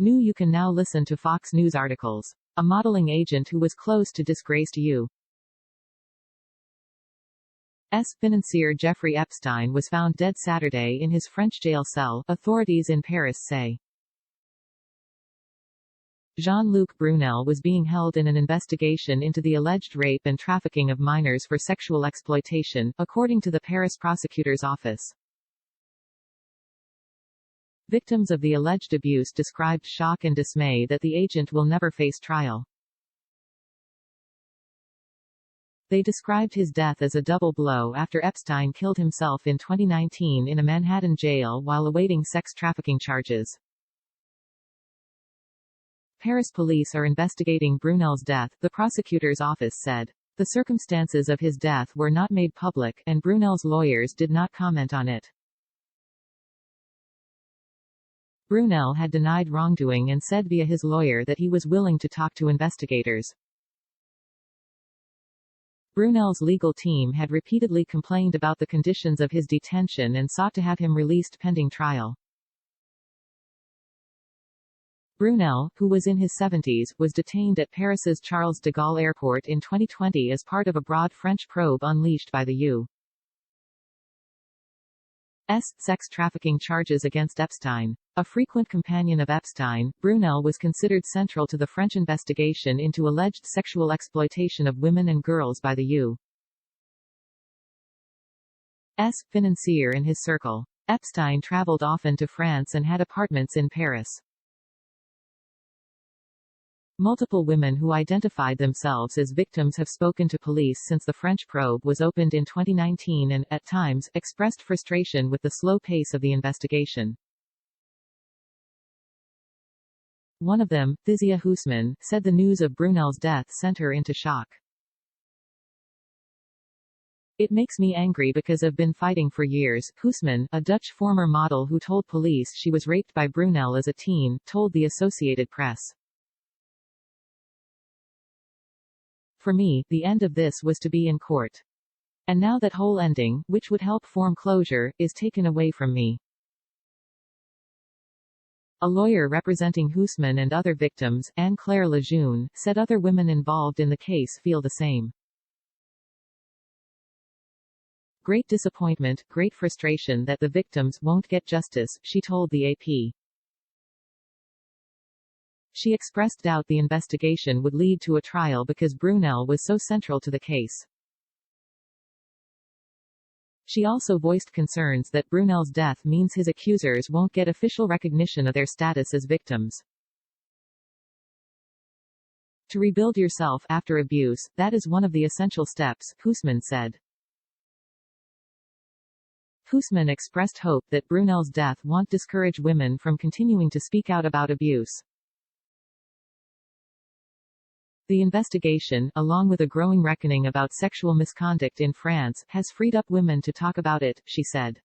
NEWYou can now listen to Fox News articles. A modeling agent who was close to disgraced U.S. financier Jeffrey Epstein was found dead Saturday in his French jail cell, authorities in Paris say. Jean-Luc Brunel was being held in an investigation into the alleged rape and trafficking of minors for sexual exploitation, according to the Paris prosecutor's office. Victims of the alleged abuse described shock and dismay that the agent will never face trial. They described his death as a double blow after Epstein killed himself in 2019 in a Manhattan jail while awaiting sex trafficking charges. Paris police are investigating Brunel's death, the prosecutor's office said. The circumstances of his death were not made public, and Brunel's lawyers did not comment on it. Brunel had denied wrongdoing and said via his lawyer that he was willing to talk to investigators. Brunel's legal team had repeatedly complained about the conditions of his detention and sought to have him released pending trial. Brunel, who was in his 70s, was detained at Paris's Charles de Gaulle airport in 2020 as part of a broad French probe unleashed by the U.S. sex trafficking charges against Epstein. A frequent companion of Epstein, Brunel was considered central to the French investigation into alleged sexual exploitation of women and girls by the U.S. financier in his circle. Epstein traveled often to France and had apartments in Paris. Multiple women who identified themselves as victims have spoken to police since the French probe was opened in 2019 and, at times, expressed frustration with the slow pace of the investigation. One of them, Thysia Huisman, said the news of Brunel's death sent her into shock. It makes me angry because I've been fighting for years, Huisman, a Dutch former model who told police she was raped by Brunel as a teen, told the Associated Press. For me, the end of this was to be in court. And now that whole ending, which would help form closure, is taken away from me. A lawyer representing Huisman and other victims, Anne-Claire Lejeune, said other women involved in the case feel the same. Great disappointment, great frustration that the victims won't get justice, she told the AP. She expressed doubt the investigation would lead to a trial because Brunel was so central to the case. She also voiced concerns that Brunel's death means his accusers won't get official recognition of their status as victims. To rebuild yourself after abuse, that is one of the essential steps, Huisman said. Huisman expressed hope that Brunel's death won't discourage women from continuing to speak out about abuse. The investigation, along with a growing reckoning about sexual misconduct in France, has freed up women to talk about it, she said.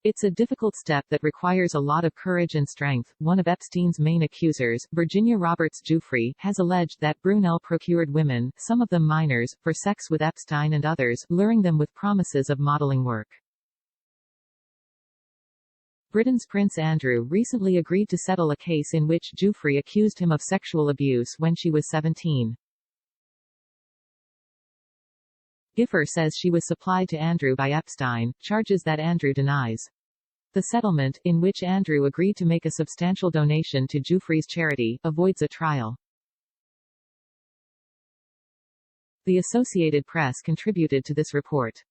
It's a difficult step that requires a lot of courage and strength. One of Epstein's main accusers, Virginia Roberts Giuffre, has alleged that Brunel procured women, some of them minors, for sex with Epstein and others, luring them with promises of modeling work. Britain's Prince Andrew recently agreed to settle a case in which Giuffre accused him of sexual abuse when she was 17. Giuffre says she was supplied to Andrew by Epstein, charges that Andrew denies. The settlement, in which Andrew agreed to make a substantial donation to Giuffre's charity, avoids a trial. The Associated Press contributed to this report.